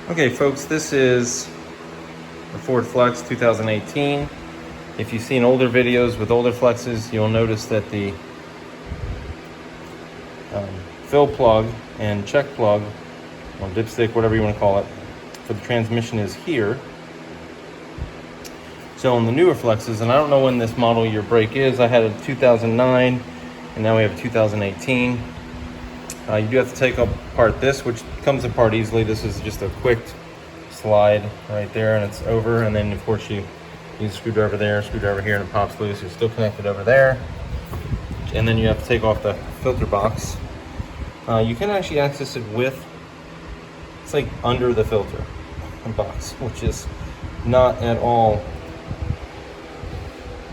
Okay folks, this is the Ford Flex 2018. If you've seen older videos with older Flexes, you'll notice that the fill plug and check plug, or dipstick, whatever you want to call it, for the transmission is here. So on the newer Flexes, and I don't know when this model year brake is, I had a 2009 and now we have a 2018. You do have to take apart this, which comes apart easily. This is just a quick slide right there and it's over, and then of course you use a screwdriver there, screwdriver here, and it pops loose. You're still connected over there, and then you have to take off the filter box. You can actually access it with, it's like under the filter box, which is not at all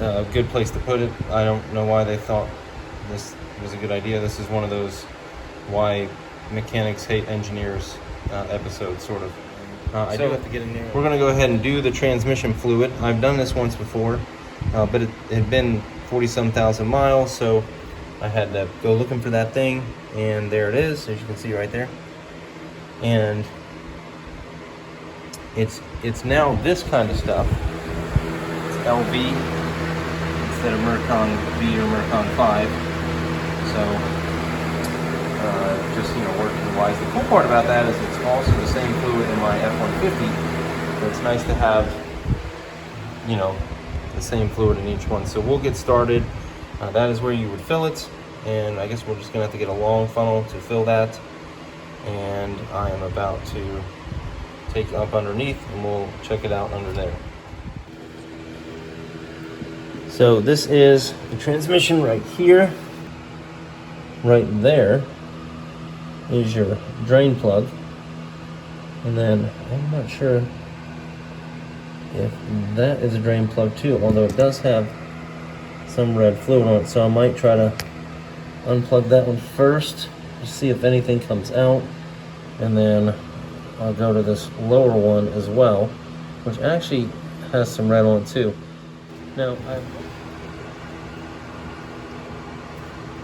a good place to put it. I don't know why they thought this was a good idea. This is one of those why mechanics hate engineers episodes, sort of. I do have to get in there. We're going to go ahead and do the transmission fluid. I've done this once before, but it had been 40-some thousand miles, so I had to go looking for that thing, and there it is, as you can see right there. And it's now this kind of stuff. It's LV instead of Mercon V or Mercon 5. So just, working wise. The cool part about that is it's also the same fluid in my F-150, so it's nice to have, the same fluid in each one. So we'll get started. That is where you would fill it, and I guess we're just gonna have to get a long funnel to fill that, and I am about to take it up underneath and we'll check it out under there. So this is the transmission right here. Right there is your drain plug, and then I'm not sure if that is a drain plug too, although it does have some red fluid on it, so I might try to unplug that one first to see if anything comes out, and then I'll go to this lower one as well, which actually has some red on it too. Now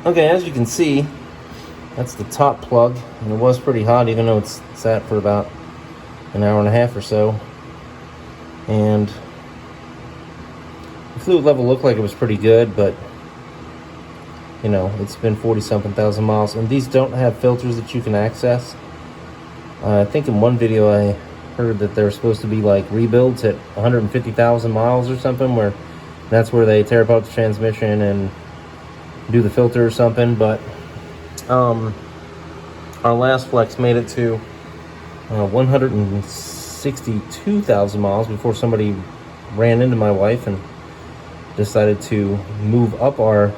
okay, as you can see, that's the top plug, and it was pretty hot, even though it's sat for about an hour and a half or so. And the fluid level looked like it was pretty good, but it's been 40-something thousand miles, and these don't have filters that you can access. I think in one video I heard that they're supposed to be like rebuilds at 150,000 miles or something, where that's where they tear apart the transmission and do the filter or something. But our last Flex made it to 162,000 miles before somebody ran into my wife and decided to move to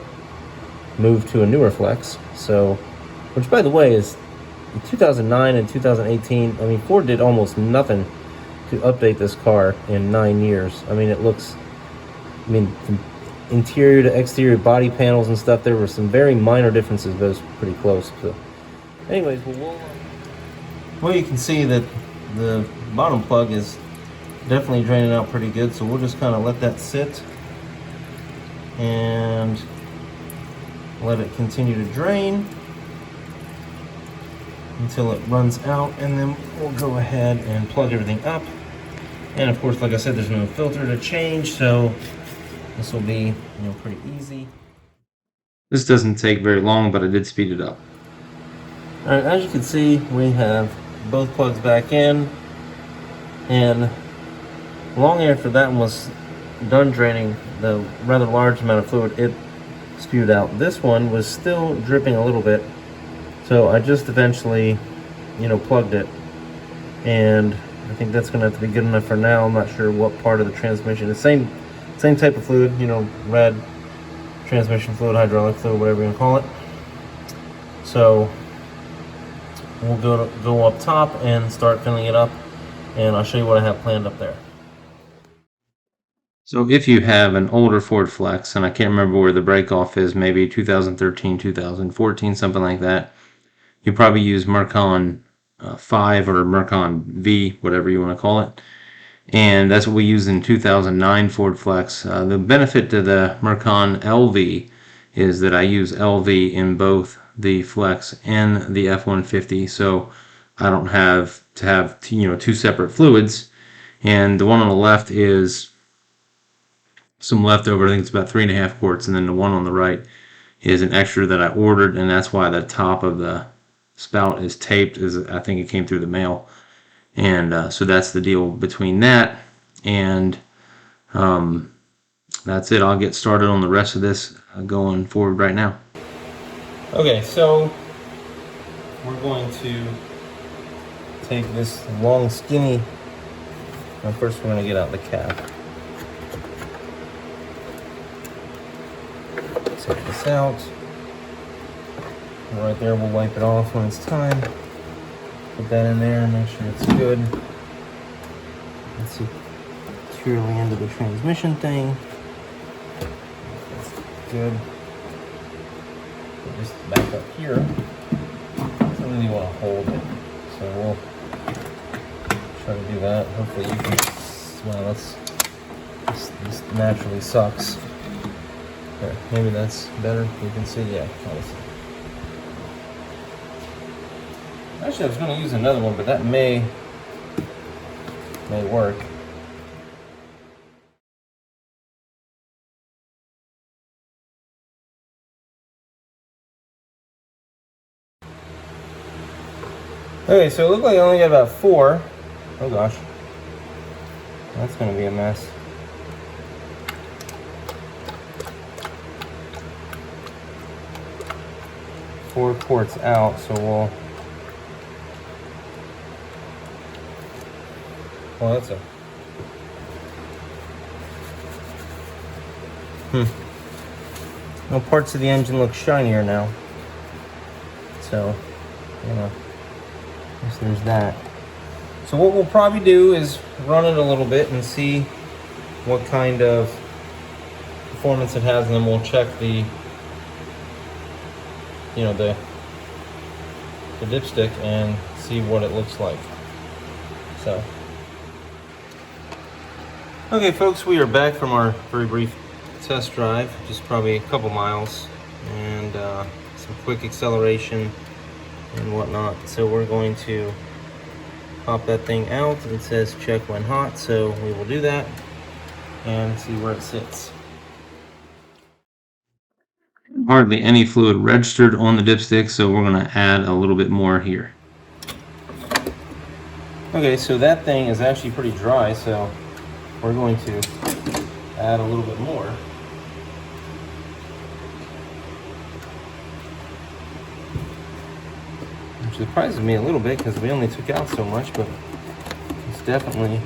a newer Flex. So, which by the way is 2009 and 2018. I mean, Ford did almost nothing to update this car in 9 years. I mean, it looks, from interior to exterior body panels and stuff, there were some very minor differences, but it's pretty close. So anyways, well, you can see that the bottom plug is definitely draining out pretty good, so we'll just kind of let that sit and let it continue to drain until it runs out, and then we'll go ahead and plug everything up. And of course, like I said, there's no filter to change, so this will be, pretty easy. This doesn't take very long, but I did speed it up. Alright, as you can see, we have both plugs back in, and long after that one was done draining the rather large amount of fluid it spewed out, this one was still dripping a little bit, so I just eventually, plugged it, and I think that's going to have to be good enough for now. I'm not sure what part of the transmission. The same type of fluid, red transmission fluid, hydraulic fluid, whatever you want to call it. So we'll go up top and start filling it up, and I'll show you what I have planned up there. So if you have an older Ford Flex, and I can't remember where the break off is, maybe 2013, 2014, something like that, you probably use Mercon 5 or Mercon V, whatever you want to call it. And that's what we used in 2009 Ford Flex. The benefit to the Mercon LV is that I use LV in both the Flex and the F-150, so I don't have to have two separate fluids. And the one on the left is some leftover. I think it's about 3.5 quarts, and then the one on the right is an extra that I ordered, and that's why the top of the spout is taped. I think it came through the mail, and so that's the deal between that. And that's it. I'll get started on the rest of this going forward right now. Okay, so we're going to take this long skinny. Well, first we're going to get out the cap. Take this out. Right there, we'll wipe it off when it's time. Put that in there and make sure it's good. Let's see. Securely into the transmission thing. That's good. Put this back up here. Don't really want to hold it, so we'll try to do that. Hopefully you can. Well, this naturally sucks. There, maybe that's better. You can see, yeah, obviously. Actually, I was going to use another one, but that may work. Okay, so it looked like I only got about 4. Oh gosh. That's going to be a mess. Four quarts out, so we'll. Well, that's a. No, parts of the engine look shinier now. So, I guess there's that. So what we'll probably do is run it a little bit and see what kind of performance it has, and then we'll check the dipstick and see what it looks like. So, okay folks, we are back from our very brief test drive, just probably a couple miles, and some quick acceleration and whatnot. So we're going to pop that thing out. It says check when hot, so we will do that and see where it sits. Hardly any fluid registered on the dipstick, so we're going to add a little bit more here. Okay, so that thing is actually pretty dry, so we're going to add a little bit more. Which surprises me a little bit because we only took out so much, but it's definitely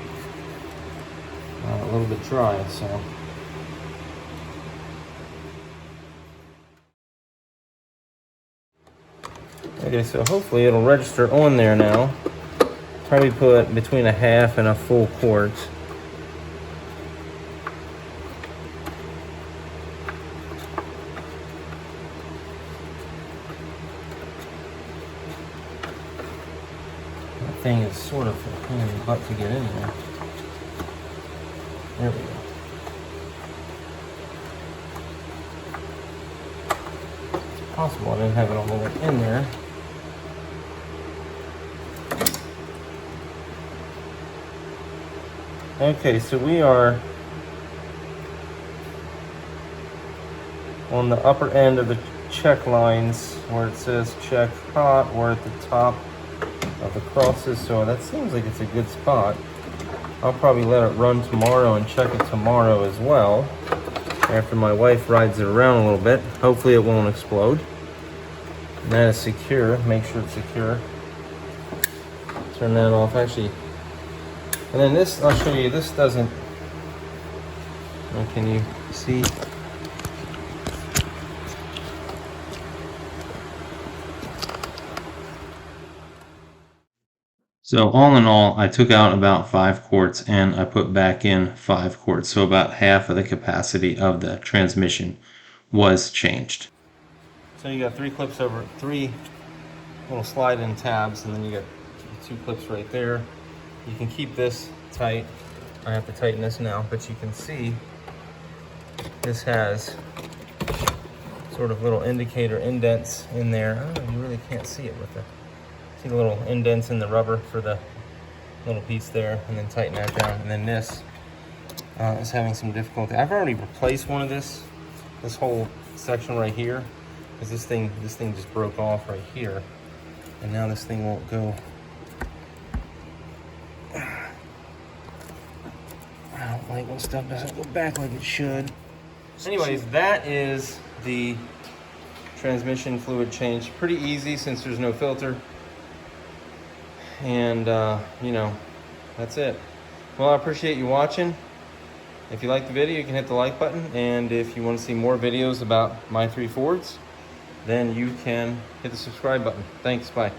a little bit dry, so. Okay, so hopefully it'll register on there now. Probably put between a half and a full quart. That thing is sort of a pain in the butt to get in there. There we go. It's possible I didn't have it all the way in there. Okay, so we are on the upper end of the check lines where it says check hot. We're at the top of the crosses, so that seems like it's a good spot. I'll probably let it run tomorrow and check it tomorrow as well after my wife rides it around a little bit. Hopefully it won't explode. And that is secure. Make sure it's secure. Turn that off. Actually, and then this, I'll show you, this doesn't, can you see? So all in all, I took out about 5 quarts and I put back in 5 quarts. So about half of the capacity of the transmission was changed. So you got 3 clips over, 3 little slide-in tabs, and then you got 2 clips right there. You can keep this tight. I have to tighten this now, but you can see this has sort of little indicator indents in there. Oh, you really can't see it with the See the little indents in the rubber for the little piece there, and then tighten that down. And then this is having some difficulty. I've already replaced one of this whole section right here, because this thing just broke off right here, and now this thing won't go. I don't like when stuff doesn't go back like it should. Anyways, that is the transmission fluid change. Pretty easy since there's no filter. And you know, that's it. Well, I appreciate you watching. If you like the video, you can hit the like button, and if you want to see more videos about my 3 Fords, then you can hit the subscribe button. Thanks, bye.